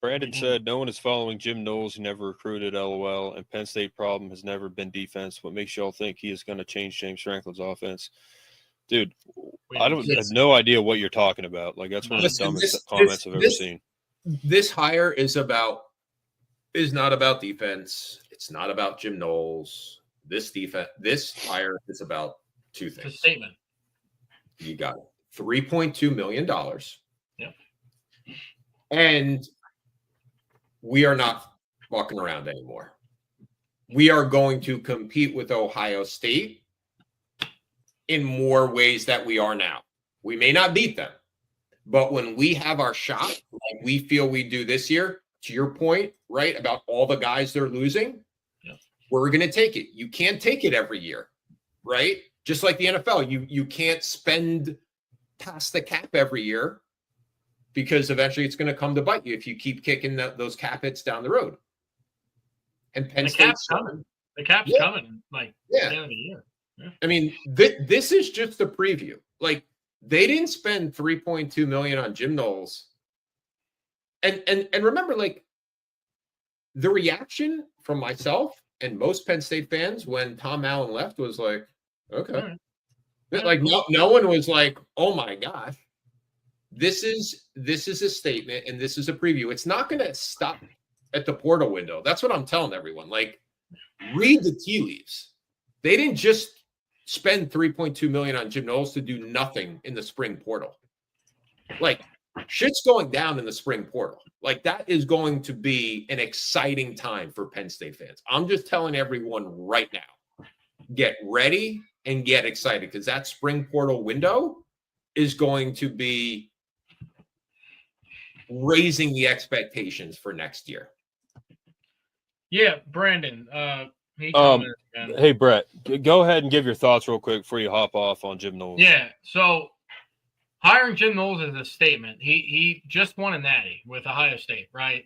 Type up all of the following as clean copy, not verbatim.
Brandon said, no one is following Jim Knowles. He never recruited, LOL. And Penn State problem has never been defense. What makes y'all think he is going to change James Franklin's offense? Dude, I have no idea what you're talking about. Like, that's one of the dumbest comments I've ever seen. This hire is not about defense. It's not about Jim Knowles. This hire is about two things. It's a statement. You got it. $3.2 million. Yep. And we are not walking around anymore. We are going to compete with Ohio State in more ways that we are now. We may not beat them, but when we have our shot, like we feel we do this year, to your point, right, about all the guys they're losing, we're going to take it. You can't take it every year, right? Just like the NFL, you can't spend past the cap every year, because eventually it's going to come to bite you if you keep kicking those cap hits down the road. And Penn State's coming. The cap's coming, like, at the end of the year. Yeah. I mean, this is just a preview. Like, they didn't spend $3.2 million on Jim Knowles. And remember, like, the reaction from myself and most Penn State fans when Tom Allen left was like, okay. Right. Like, no one was like, oh my gosh. This is a statement and this is a preview. It's not going to stop at the portal window. That's what I'm telling everyone. Like, read the tea leaves. They didn't just spend $3.2 million on Jim Knowles to do nothing in the spring portal. Like, shit's going down in the spring portal. Like, that is going to be an exciting time for Penn State fans. I'm just telling everyone right now, get ready and get excited, because that spring portal window is going to be raising the expectations for next year. Yeah, Brandon. Hey, Brett, go ahead and give your thoughts real quick before you hop off on Jim Knowles. Yeah, so hiring Jim Knowles is a statement. He just won a natty with Ohio State, right?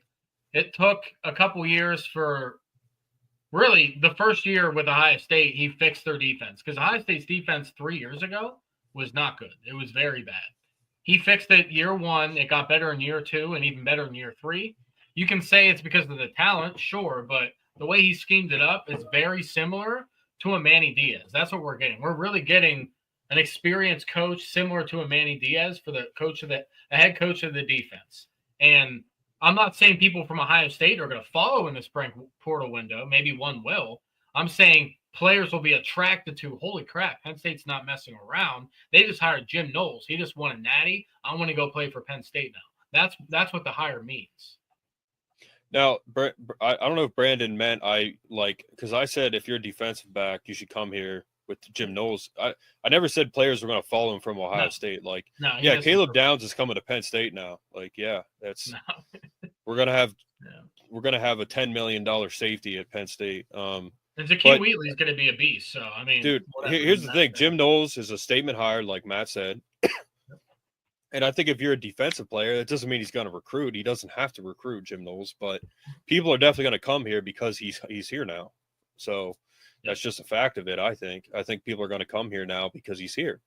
It took a couple years for really the first year with Ohio State, he fixed their defense, because Ohio State's defense 3 years ago was not good. It was very bad. He fixed it year one. It got better in year two and even better in year three. You can say it's because of the talent, sure, but the way he schemed it up is very similar to a Manny Diaz. That's what we're getting. We're really getting an experienced coach similar to a Manny Diaz for the head coach of the defense. And I'm not saying people from Ohio State are going to follow in the spring portal window. Maybe one will. I'm saying players will be attracted to, holy crap, Penn State's not messing around. They just hired Jim Knowles. He just won a natty. I want to go play for Penn State now. That's what the hire means. Now, I don't know if Brandon meant because I said if you're a defensive back, you should come here with Jim Knowles. I never said players were going to follow him from Ohio State. Like, Caleb Downs is coming to Penn State now. Like, we're gonna have a $10 million safety at Penn State. And Zakee Wheatley's going to be a beast. So, I mean, dude, here's the thing. Jim Knowles is a statement hire, like Matt said. And I think if you're a defensive player, that doesn't mean he's going to recruit. He doesn't have to recruit Jim Knowles, but people are definitely going to come here because he's here now. So that's just a fact of it, I think. I think people are going to come here now because he's here.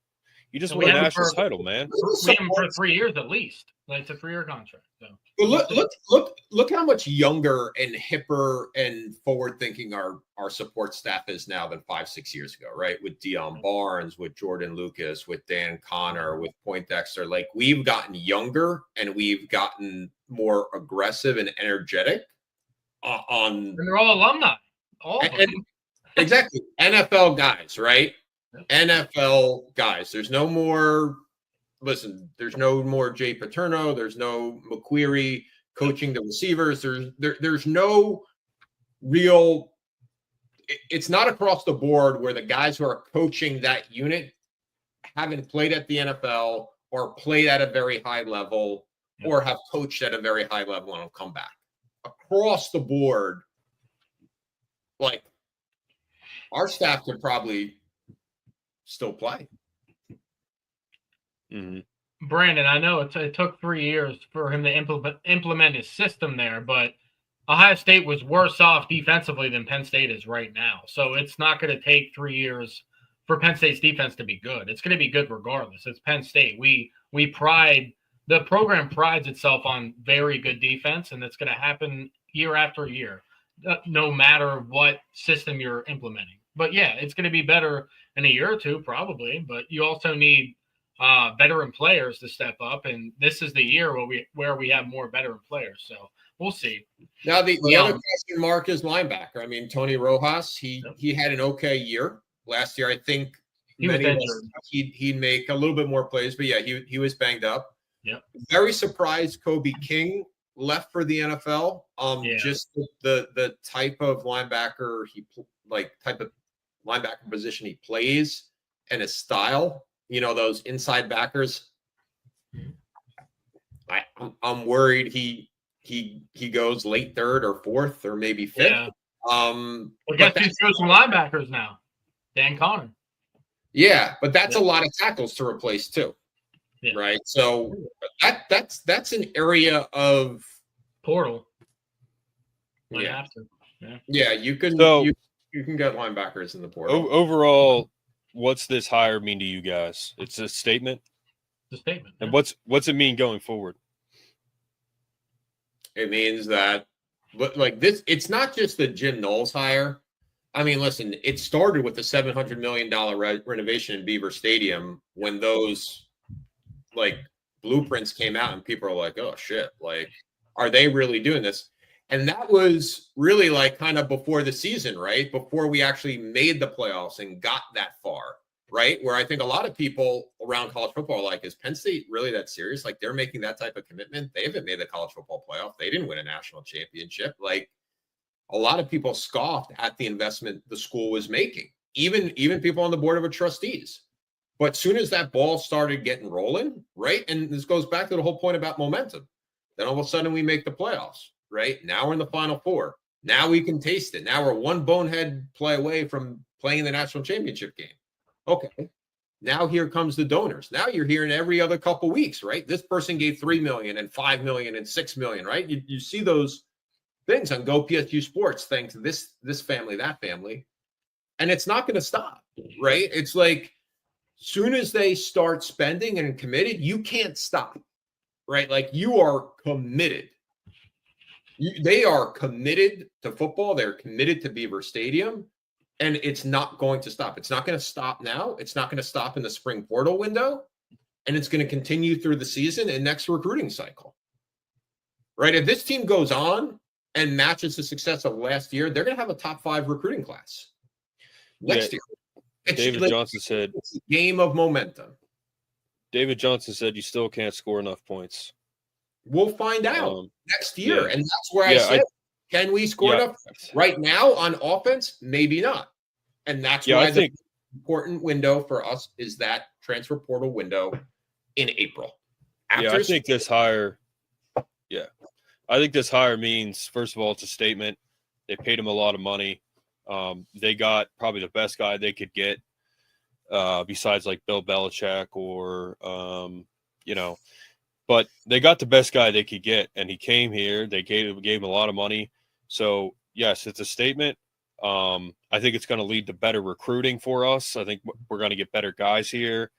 You just won a national title, man. We have him for 3 years at least. Like, it's a 3-year contract. So. Look how much younger and hipper and forward-thinking our support staff is now than 5-6 years ago, right? With Deion Barnes, with Jordan Lucas, with Dan Connor, with Poindexter. Like, we've gotten younger and we've gotten more aggressive and energetic And they're all alumni. All of them. Exactly. NFL guys, right? NFL guys. There's no more Jay Paterno. There's no McQueary coaching the receivers. There's no real – it's not across the board where the guys who are coaching that unit haven't played at the NFL or played at a very high level or have coached at a very high level and will come back. Across the board, like, our staff could probably still play. Mm-hmm. Brandon, I know it took 3 years for him to implement his system there, but Ohio State was worse off defensively than Penn State is right now. So it's not going to take 3 years for Penn State's defense to be good. It's going to be good regardless. It's Penn State. We pride the program prides itself on very good defense, and it's going to happen year after year, no matter what system you're implementing. But yeah, it's going to be better in a year or two, probably. But you also need veteran players to step up, and this is the year where we have more veteran players. So we'll see. Now the other question mark is linebacker. I mean, Tony Rojas, he had an okay year last year. I think he'd make a little bit more plays, but yeah, he was banged up. Yep. Very surprised Kobe King left for the NFL. Just the type of linebacker type of linebacker position he plays and his style. You know, those inside backers. I'm worried he goes late third or fourth or maybe fifth. Yeah. Guess who's choosing linebackers now? Dan Connor. Yeah, but that's a lot of tackles to replace too. Yeah. Right. So that's an area of portal. Yeah. Have to. Yeah, you can you can get linebackers in the portal. Overall, what's this hire mean to you guys? It's a statement. It's a statement. And what's it mean going forward? It means that, like this, it's not just the Jim Knowles hire. I mean, listen, it started with the $700 million renovation in Beaver Stadium when those blueprints came out and people are like, oh shit, like, are they really doing this? And that was really kind of before the season, right? Before we actually made the playoffs and got that far, right? Where I think a lot of people around college football are like, is Penn State really that serious? Like, they're making that type of commitment. They haven't made the college football playoff. They didn't win a national championship. Like, a lot of people scoffed at the investment the school was making, even people on the board of trustees. But soon as that ball started getting rolling, right? And this goes back to the whole point about momentum. Then all of a sudden we make the playoffs, right? Now we're in the Final Four. Now we can taste it. Now we're one bonehead play away from playing the national championship game. Okay. Now here comes the donors. Now you're hearing every other couple weeks, right? This person gave $3 million and $5 million and $6 million, right? You see those things on Go PSU Sports, thanks to this family, that family. And it's not going to stop, right? It's like, soon as they start spending and committed, you can't stop, right? Like, you are committed. They are committed to football. They're committed to Beaver Stadium, and it's not going to stop. It's not going to stop now. It's not going to stop in the spring portal window, and it's going to continue through the season and next recruiting cycle, right? If this team goes on and matches the success of last year, they're going to have a top 5 recruiting class next year. David Johnson said, it's a game of momentum. David Johnson said you still can't score enough points. We'll find out next year. Yeah. And that's where I said, can we score enough? Right now on offense? Maybe not. And that's why I think the important window for us is that transfer portal window in April. I think this hire means, first of all, it's a statement. They paid him a lot of money. They got probably the best guy they could get, besides like Bill Belichick or, but they got the best guy they could get, and he came here. They gave him a lot of money. So yes, it's a statement. I think it's going to lead to better recruiting for us. I think we're going to get better guys here.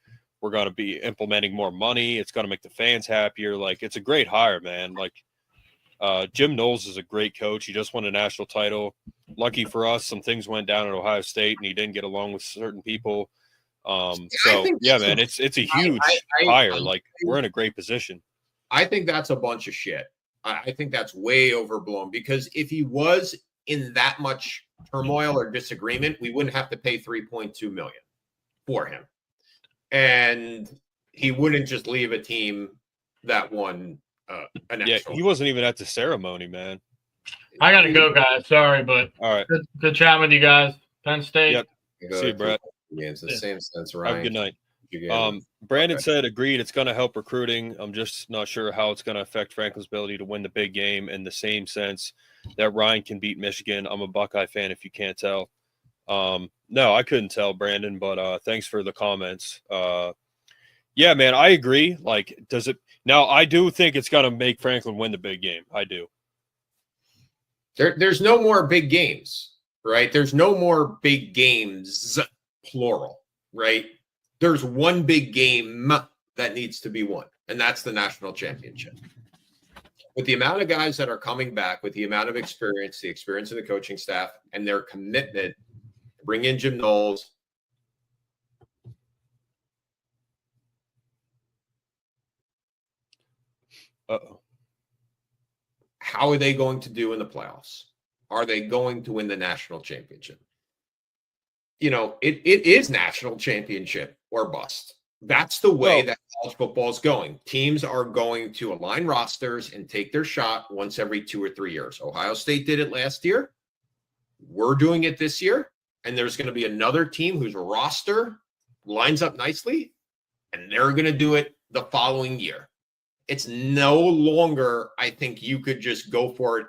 We're going to be implementing more money. It's going to make the fans happier. Like, it's a great hire, man. Like, Jim Knowles is a great coach. He just won a national title. Lucky for us, some things went down at Ohio State, and he didn't get along with certain people. Man, it's a huge hire. Like, we're in a great position. I think that's a bunch of shit. I think that's way overblown, because if he was in that much turmoil or disagreement, we wouldn't have to pay $3.2 million for him, and he wouldn't just leave a team that won. He wasn't even at the ceremony, man. I gotta go, guys. Sorry, but all right. Good chatting with you guys. Penn State. Yep. See you, Brett. Yeah, it's the same sense, Ryan. Have a good night. Brandon said, agreed, it's going to help recruiting. I'm just not sure how it's going to affect Franklin's ability to win the big game, in the same sense that Ryan can beat Michigan. I'm a Buckeye fan, if you can't tell. No, I couldn't tell, Brandon, but thanks for the comments. Yeah, man, I agree. Like, does it now? I do think it's going to make Franklin win the big game. I do. There's no more big games, right? There's no more big games, plural, right? There's one big game that needs to be won. and that's the national championship. With the amount of guys that are coming back, with the amount of experience, the experience of the coaching staff, and their commitment to bring in Jim Knowles. Uh-oh. How are they going to do in the playoffs? Are they going to win the national championship? You know, it is national championship or bust. That's the way that college football is going. Teams are going to align rosters and take their shot once every 2 or 3 years. Ohio State did it last year. We're doing it this year. And there's going to be another team whose roster lines up nicely, and they're going to do it the following year. It's no longer, I think you could just go for it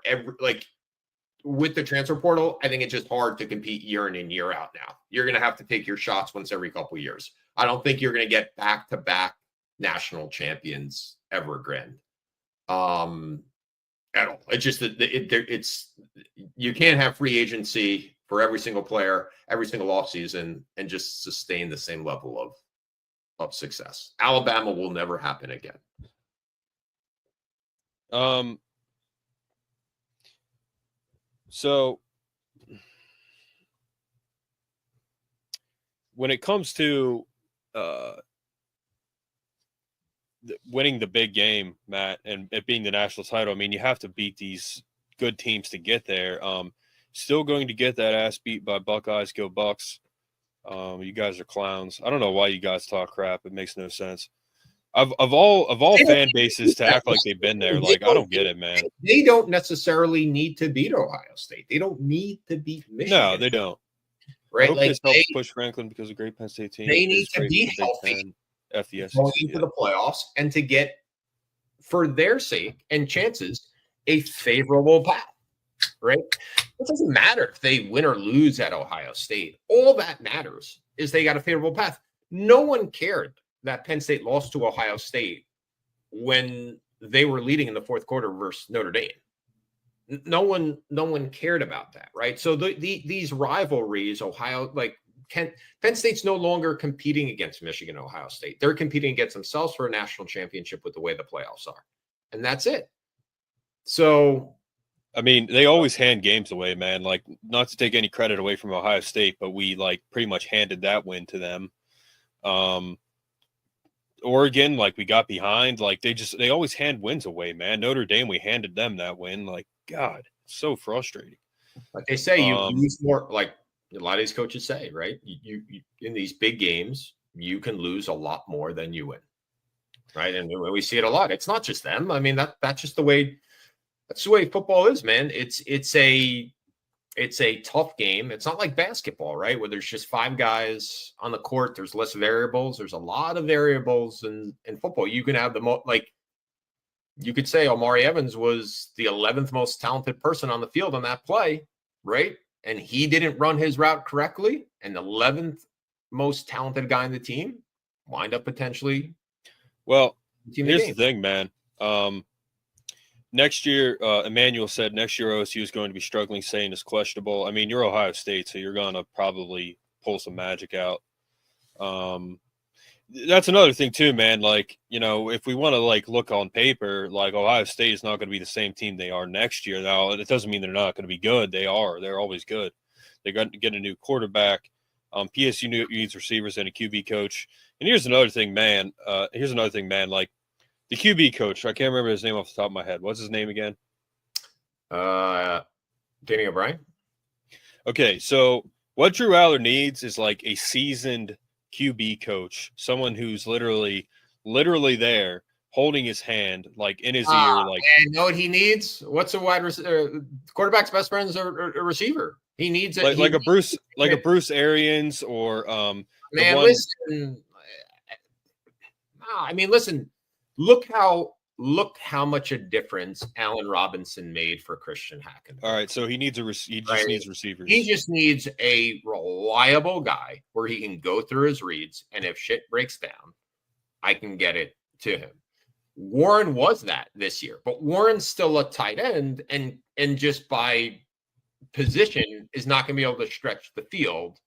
with the transfer portal. I think it's just hard to compete year in and year out now. You're going to have to take your shots once every couple of years. I don't think you're going to get back-to-back national champions ever again. At all. It's just that it's you can't have free agency for every single player, every single offseason, and just sustain the same level of success. Alabama will never happen again. So when it comes to winning the big game, Matt, and it being the national title, I mean, you have to beat these good teams to get there. Still going to get that ass beat by Buckeyes. Go Bucks. You guys are clowns. I don't know why you guys talk crap. It makes no sense. Of all fan bases to act like they've been there, like, I don't get it, man. They don't necessarily need to beat Ohio State. They don't need to beat Michigan. No, they don't. Right? I hope this helps push Franklin because of great Penn State team. They need to be healthy going into the playoffs and to get, for their sake and chances, a favorable path. Right? It doesn't matter if they win or lose at Ohio State. All that matters is they got a favorable path. No one cared that Penn State lost to Ohio State when they were leading in the fourth quarter versus Notre Dame. No one cared about that, right? So these rivalries, Penn State's no longer competing against Michigan and Ohio State. They're competing against themselves for a national championship with the way the playoffs are. And that's it. So, I mean, they always hand games away, man. Like, not to take any credit away from Ohio State, but we pretty much handed that win to them. Oregon, we got behind. They always hand wins away, man. Notre Dame, we handed them that win. God, it's so frustrating. Like they say, you lose more. Like a lot of these coaches say, right? You in these big games, you can lose a lot more than you win, right? And we see it a lot. It's not just them. I mean, that's just the way. That's the way football is, man. It's a tough game. It's not like basketball, right? Where there's just 5 guys on the court. There's less variables. There's a lot of variables in football. You can have you could say Omari Evans was the 11th most talented person on the field on that play, right? And he didn't run his route correctly. And the 11th most talented guy in the team wind up potentially. Well, here's the thing, man. Next year, Emmanuel said next year OSU is going to be struggling, saying it's questionable. I mean, you're Ohio State, so you're going to probably pull some magic out. That's another thing too, man. If we want to look on paper, Ohio State is not going to be the same team they are next year. Now, it doesn't mean they're not going to be good. They are. They're always good. They got to get a new quarterback. PSU needs receivers and a QB coach. And here's another thing, man. The QB coach, I can't remember his name off the top of my head. What's his name again? Danny O'Brien. Okay, so what Drew Aller needs is a seasoned QB coach, someone who's literally there, holding his hand, in his ear. And you know what he needs? What's a wide receiver? Quarterback's best friend is a receiver. He needs it. A Bruce Arians or man. Listen, I mean, listen. Look how much a difference Allen Robinson made for Christian Hackett. All right, so he needs needs receivers. He just needs a reliable guy where he can go through his reads, and if shit breaks down, I can get it to him. Warren was that this year, but Warren's still a tight end, and just by position is not going to be able to stretch the field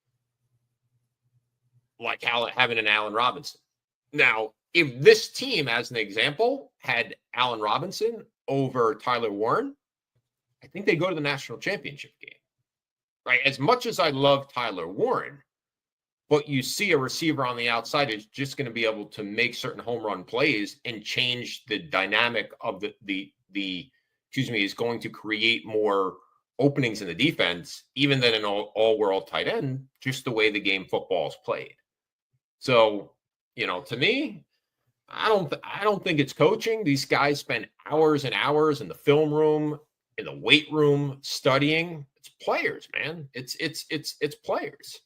like having an Allen Robinson. Now, if this team, as an example, had Allen Robinson over Tyler Warren, I think they go to the national championship game, right? As much as I love Tyler Warren, but you see a receiver on the outside is just going to be able to make certain home run plays and change the dynamic of is going to create more openings in the defense, even than an all-world tight end, just the way the game football is played. So, to me, I don't think it's coaching. These guys spend hours and hours in the film room, in the weight room, studying. It's players, man. It's players.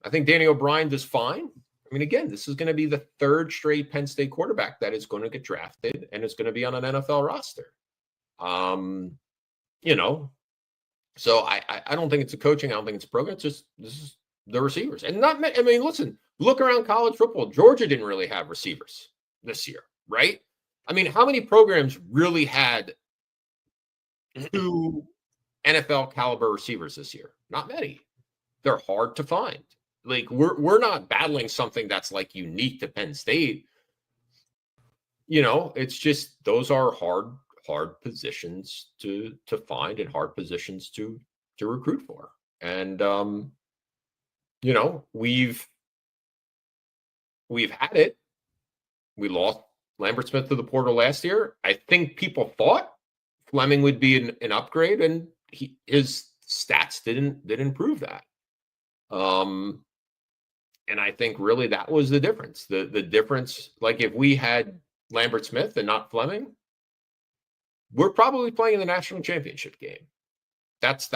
I think Danny O'Brien does fine. I mean, again, this is going to be the third straight Penn State quarterback that is going to get drafted and is going to be on an NFL roster. So I don't think it's a coaching. I don't think it's a program. It's just this is the receivers. And listen, look around college football. Georgia didn't really have receivers this year, right? I mean, how many programs really had 2 NFL caliber receivers this year? Not many. They're hard to find. Like we're not battling something that's like unique to Penn State. It's just those are hard positions to find and hard positions to recruit for. And we've had it. We lost Lambert Smith to the portal last year. I think people thought Fleming would be an upgrade, and his stats didn't prove that. And I think really that was the difference. The difference, like if we had Lambert Smith and not Fleming, we're probably playing in the national championship game. That's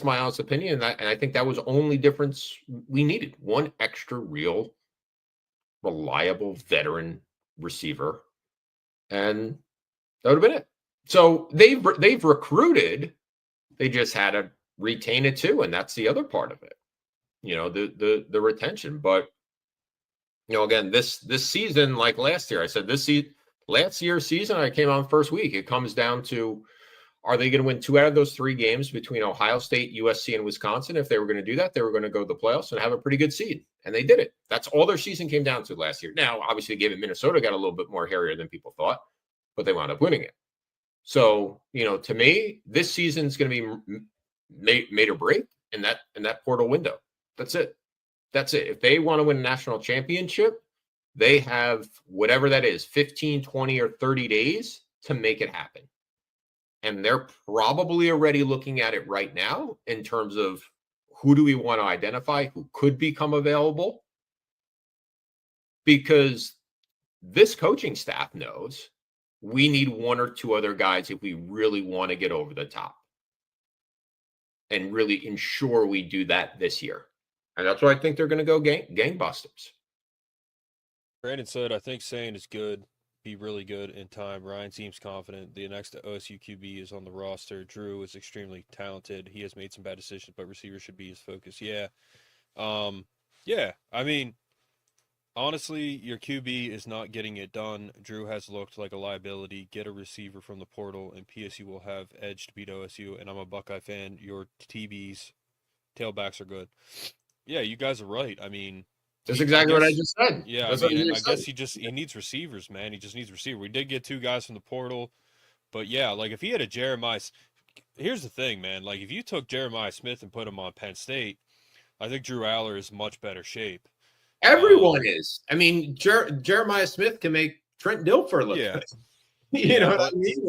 my honest opinion. And I think that was the only difference we needed. One extra real, reliable veteran receiver. And that would have been it. So they've recruited. They just had to retain it too. And that's the other part of it. The retention. But again, this season, like last year, I said last year's season, I came on first week. It comes down to, are they going to win 2 out of those 3 games between Ohio State, USC, and Wisconsin? If they were going to do that, they were going to go to the playoffs and have a pretty good seed. And they did it. That's all their season came down to last year. Now, obviously, the game in Minnesota got a little bit more hairier than people thought, but they wound up winning it. So, to me, this season's going to be made or break in that portal window. That's it. If they want to win a national championship, they have whatever that is, 15, 20, or 30 days to make it happen. And they're probably already looking at it right now in terms of who do we want to identify, who could become available. Because this coaching staff knows we need 1 or 2 other guys if we really want to get over the top and really ensure we do that this year. And that's why I think they're going to go gangbusters. Brandon said, I think saying is good, be really good in time. Ryan seems confident. The next OSU QB is on the roster. Drew is extremely talented. He has made some bad decisions, but receiver should be his focus. Yeah. I mean, honestly, your QB is not getting it done. Drew has looked like a liability. Get a receiver from the portal, and PSU will have edge to beat OSU. And I'm a Buckeye fan. Your TBs, tailbacks are good. Yeah, you guys are right. I mean, that's exactly what I just said. Yeah, I guess he needs receivers, man. He just needs receivers. We did get 2 guys from the portal, but yeah, like if he had a Jeremiah, here's the thing, man. Like if you took Jeremiah Smith and put him on Penn State, I think Drew Aller is much better shape. Everyone is. I mean, Jeremiah Smith can make Trent Dilfer look good. You know what I mean?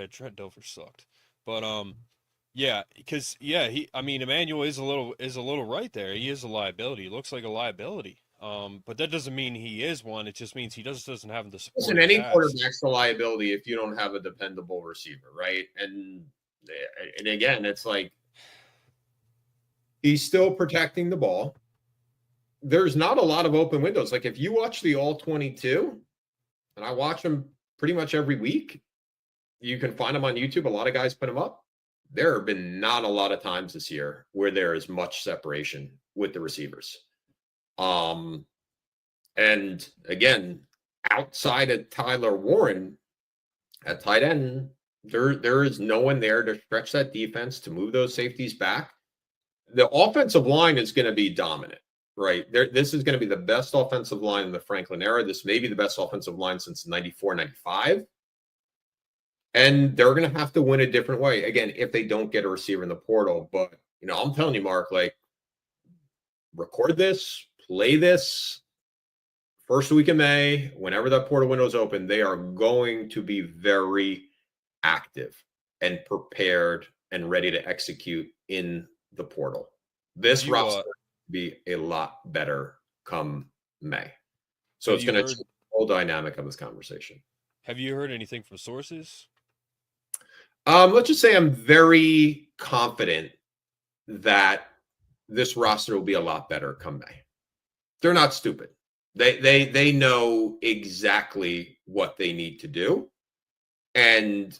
Trent Dilfer sucked, but because Emmanuel is a little right there. He is a liability. He looks like a liability. But that doesn't mean he is one. It just means he doesn't have the support. Listen, any quarterback's a liability if you don't have a dependable receiver, right? And again, it's like he's still protecting the ball. There's not a lot of open windows. Like if you watch the All 22, and I watch them pretty much every week, you can find them on YouTube. A lot of guys put them up. There have been not a lot of times this year where there is much separation with the receivers. And again, outside of Tyler Warren at tight end, there is no one there to stretch that defense, to move those safeties back. The offensive line is going to be dominant. right? This is going to be the best offensive line in the Franklin era. This may be the best offensive line since 94, 95. And they're going to have to win a different way. Again, if they don't get a receiver in the portal. But, I'm telling you, Mark, like, record this, play this first week of May, whenever that portal window is open, they are going to be very active and prepared and ready to execute in the portal. This roster will be a lot better come May. So it's going to change the whole dynamic of this conversation. Have you heard anything from sources? Let's just say I'm very confident that this roster will be a lot better come May. They're not stupid. They know exactly what they need to do, and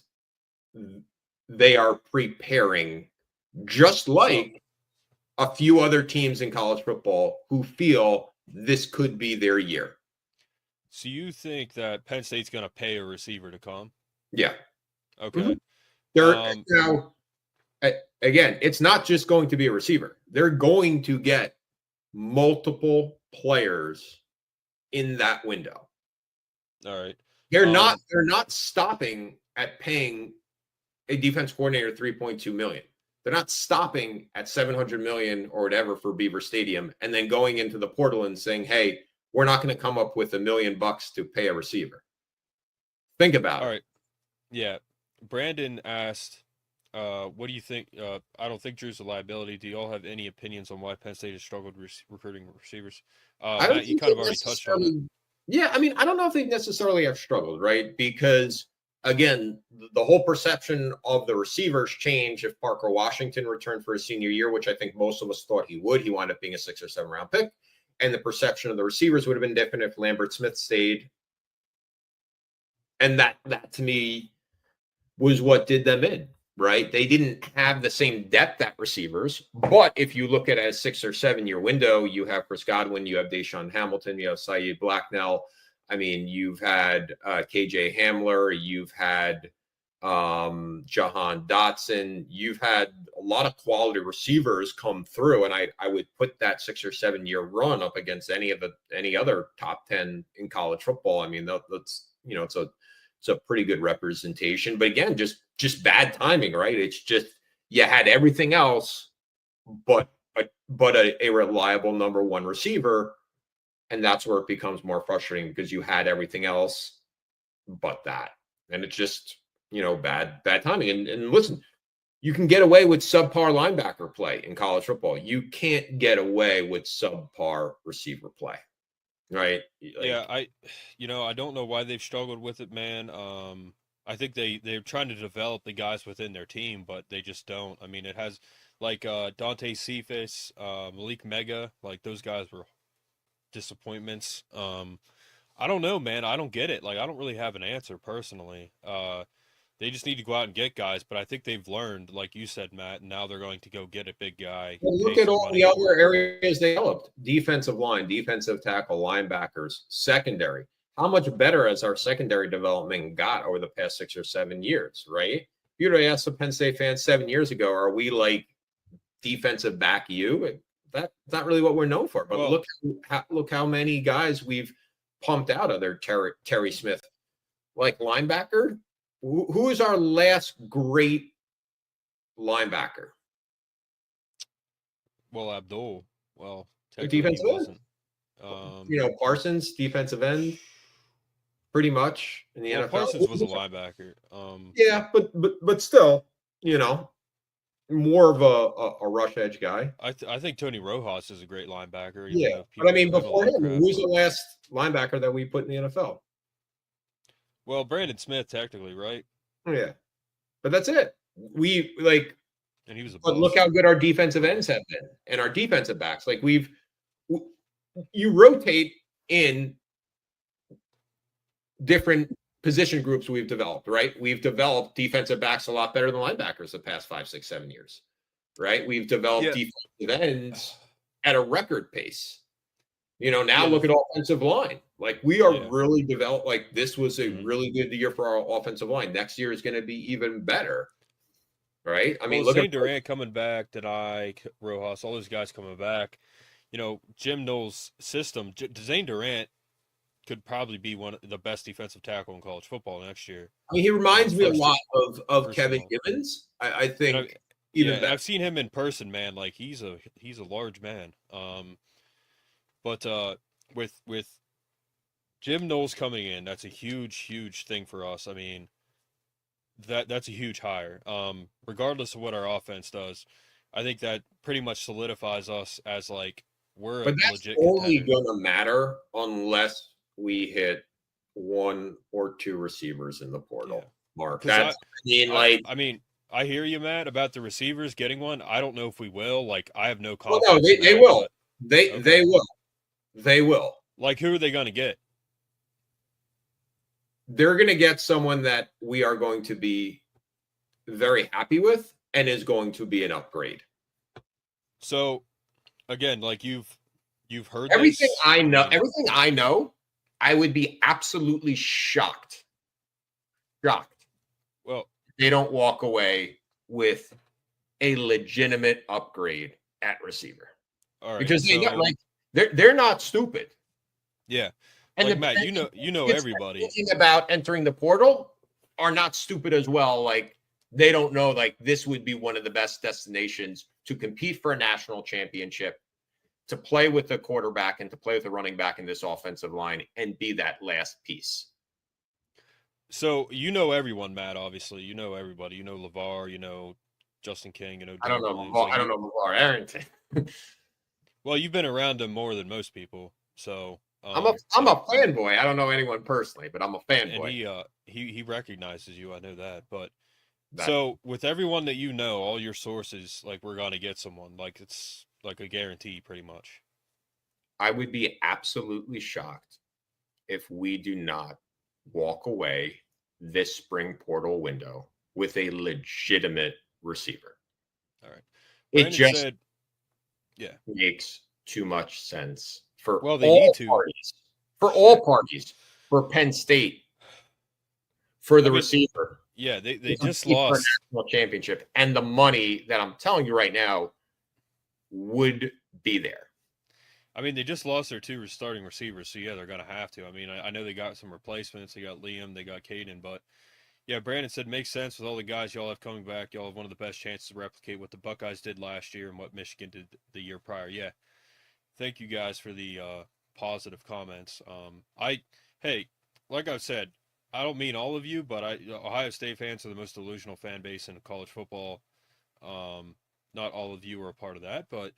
they are preparing, just like a few other teams in college football who feel this could be their year. So you think that Penn State's going to pay a receiver to come? Yeah. Okay. Mm-hmm. They're now, again, it's not just going to be a receiver. They're going to get multiple players in that window. All right. They're not stopping at paying a defense coordinator $3.2 million. They're not stopping at $700 million or whatever for Beaver Stadium and then going into the portal and saying, hey, we're not going to come up with $1 million to pay a receiver. Think about it. All right. Yeah. Brandon asked, what do you think? I don't think Drew's a liability. Do you all have any opinions on why Penn State has struggled recruiting receivers? Matt, you kind of already touched on it. Yeah, I mean, I don't know if they necessarily have struggled, right? Because, again, the whole perception of the receivers changed if Parker Washington returned for his senior year, which I think most of us thought he would. He wound up being a 6 or 7 round pick. And the perception of the receivers would have been different if Lambert Smith stayed. And that to me was what did them in, right? They didn't have the same depth at receivers. But if you look at a 6 or 7 year window, you have Chris Godwin, you have Deshaun Hamilton, you have Saeed Blacknell. I mean, you've had KJ Hamler, you've had Jahan Dotson, you've had a lot of quality receivers come through, and I would put that 6 or 7 year run up against any other top 10 in college football. I mean, that's it's a pretty good representation, but again, just bad timing, right? It's just you had everything else, but a reliable number one receiver. And that's where it becomes more frustrating because you had everything else but that. And it's just, bad timing. And listen, you can get away with subpar linebacker play in college football. You can't get away with subpar receiver play, right? Yeah, I don't know why they've struggled with it, man. I think they're trying to develop the guys within their team, but they just don't. I mean, it has like Dante Cephas, Malik Mega, like those guys were disappointments. I don't know, man. I don't get it. Like, I don't really have an answer personally. They just need to go out and get guys, but I think they've learned, like you said, Matt, and now they're going to go get a big guy. Well, look at all the other areas they developed: defensive line, defensive tackle, linebackers, secondary. How much better has our secondary development got over the past 6 or 7 years, right? If you'd have asked the Penn State fans 7 years ago, are we like defensive back you? That's not really what we're known for. But look how many guys we've pumped out of there. Terry Smith, like linebacker. Who is our last great linebacker? Well, Abdul. Well, defensive end. Parsons, defensive end, pretty much in the NFL. Parsons was a linebacker. Yeah, but still, more of a rush edge guy. I think Tony Rojas is a great linebacker. Yeah, but I mean, before him, who's the last linebacker that we put in the NFL? Well, Brandon Smith, technically, right? Yeah, but that's it. We and he was. But look how good our defensive ends have been, and our defensive backs. Like you rotate in different position groups we've developed, right? We've developed defensive backs a lot better than linebackers the past 5, 6, 7 years, right? We've developed defensive ends at a record pace. Now look at offensive line. Like we are really developed. Like this was a really good year for our offensive line. Next year is going to be even better, right? I mean, look at Durant coming back, Rojas, all those guys coming back. Jim Knowles' system, Zane Durant could probably be one of the best defensive tackle in college football next year. I mean, he reminds me a lot of Kevin Gibbons. I think even better. I've seen him in person, man. Like he's a large man. But with Jim Knowles coming in, that's a huge thing for us. I mean, that's a huge hire. Regardless of what our offense does, I think that pretty much solidifies us as like we're a legit contender. Only gonna matter unless we hit 1 or 2 receivers in the portal. Yeah. Mark, I hear you, Matt, about the receivers getting one. I don't know if we will. Like, I have no confidence. Well, no, they will. They will. They will. Like, who are they going to get? They're going to get someone that we are going to be very happy with and is going to be an upgrade. So, again, like you've heard everything this. I know. Everything I know, I would be absolutely shocked. Well, they don't walk away with a legitimate upgrade at receiver. All right, because they're not stupid. Yeah. And like Matt, you know everybody thinking about entering the portal are not stupid as well. Like they don't know like this would be one of the best destinations to compete for a national championship, to play with the quarterback and to play with the running back in this offensive line and be that last piece. So you know everyone, Matt. Obviously, you know everybody. You know LeVar. You know Justin King. You know I don't know LeVar. I don't know LeVar Arrington. Well, you've been around him more than most people, so. I'm a fanboy. I don't know anyone personally, but I'm a fanboy. And he recognizes you. I know that. But so with everyone that you know, all your sources, like we're gonna get someone. Like it's like a guarantee, pretty much. I would be absolutely shocked if we do not walk away this spring portal window with a legitimate receiver. All right. Brandon just makes too much sense. For all parties, for Penn State, for the receiver. Yeah, they just lost a national championship, and the money that I'm telling you right now would be there. I mean, they just lost their 2 starting receivers, so yeah, they're gonna have to. I mean, I know they got some replacements. They got Liam, they got Caden, but yeah, Brandon said makes sense with all the guys y'all have coming back. Y'all have one of the best chances to replicate what the Buckeyes did last year and what Michigan did the year prior. Yeah. Thank you guys for the positive comments. Hey, like I've said, I don't mean all of you, but Ohio State fans are the most delusional fan base in college football. Not all of you are a part of that, but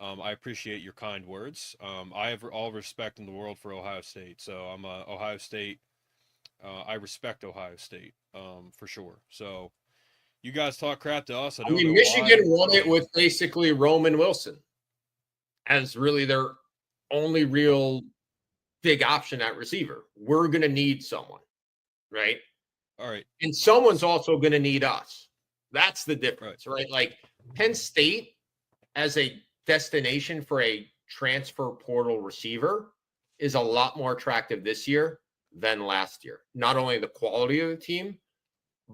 I appreciate your kind words. I have all respect in the world for Ohio State, so I'm Ohio State. I respect Ohio State for sure. So you guys talk crap to us. I mean, Michigan won it with basically Roman Wilson as really their only real big option at receiver. We're going to need someone, right? All right. And someone's also going to need us. That's the difference, right? Like Penn State as a destination for a transfer portal receiver is a lot more attractive this year than last year. Not only the quality of the team,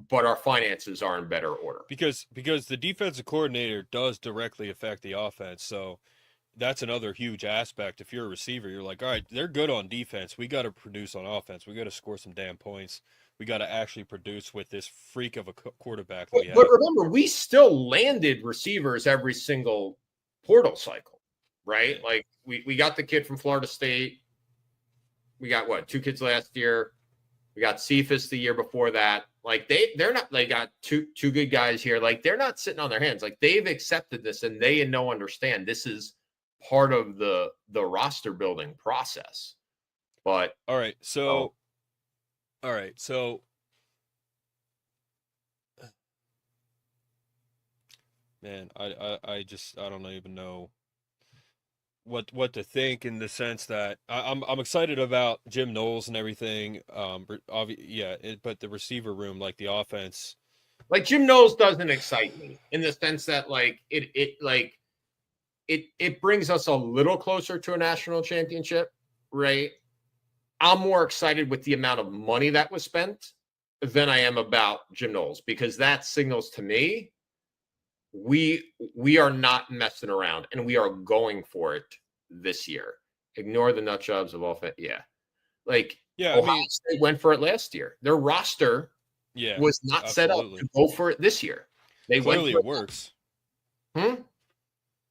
but our finances are in better order. Because the defensive coordinator does directly affect the offense. So that's another huge aspect. If you're a receiver, you're like, all right, they're good on defense. We got to produce on offense. We got to score some damn points. We got to actually produce with this freak of a quarterback. But remember, we still landed receivers every single portal cycle, right? Yeah. Like we got the kid from Florida State. We got 2 kids last year. We got Cephas the year before that. Like they're not. They got two good guys here. Like they're not sitting on their hands. Like they've accepted this and they understand this is part of the roster building process. But all right, so man, I don't even know what to think, in the sense that I'm excited about Jim Knowles and everything. But the receiver room, like the offense, like Jim Knowles doesn't excite me in the sense that like it brings us a little closer to a national championship, right? I'm more excited with the amount of money that was spent than I am about Jim Knowles, because that signals to me we are not messing around and we are going for it this year. Ignore the nut jobs of all. Yeah. Like, Yeah, Ohio State went for it last year. Their roster was not set up to go for it this year. They clearly went it works.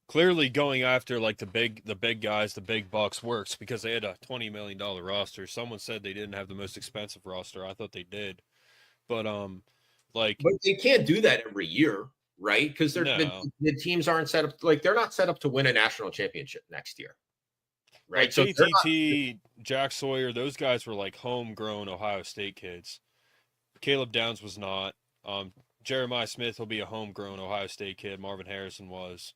Clearly going after like the big guys, the big bucks works because they had a $20 million roster. Someone said they didn't have the most expensive roster. I thought they did, but but they can't do that every year, right? Because the teams aren't set up they're not set up to win a national championship next year, right? Like so JTT, Jack Sawyer, those guys were like homegrown Ohio State kids. Caleb Downs was not. Jeremiah Smith will be a homegrown Ohio State kid. Marvin Harrison was.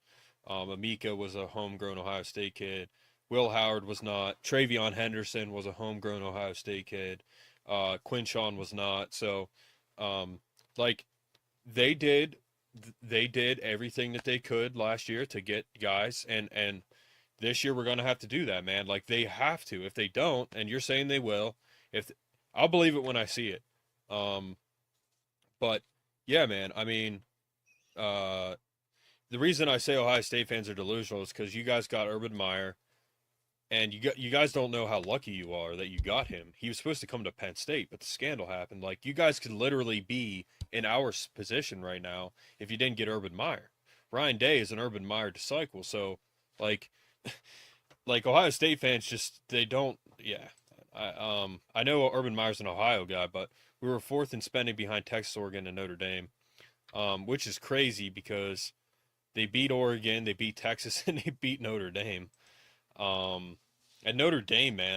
Amika was a homegrown Ohio State kid. Will Howard was not. Travion Henderson was a homegrown Ohio State kid. Quinshawn was not. So, they did everything that they could last year to get guys, and this year we're gonna have to do that, man. Like they have to. If they don't, and you're saying they will, I'll believe it when I see it. But yeah, man. I mean, the reason I say Ohio State fans are delusional is because you guys got Urban Meyer, and you guys don't know how lucky you are that you got him. He was supposed to come to Penn State, but the scandal happened. Like, you guys could literally be in our position right now if you didn't get Urban Meyer. Ryan Day is an Urban Meyer disciple, so like Ohio State fans just they don't. Yeah, I know Urban Meyer's an Ohio guy, but we were fourth in spending behind Texas, Oregon, and Notre Dame, which is crazy because they beat Oregon, they beat Texas, and they beat Notre Dame. And Notre Dame, man,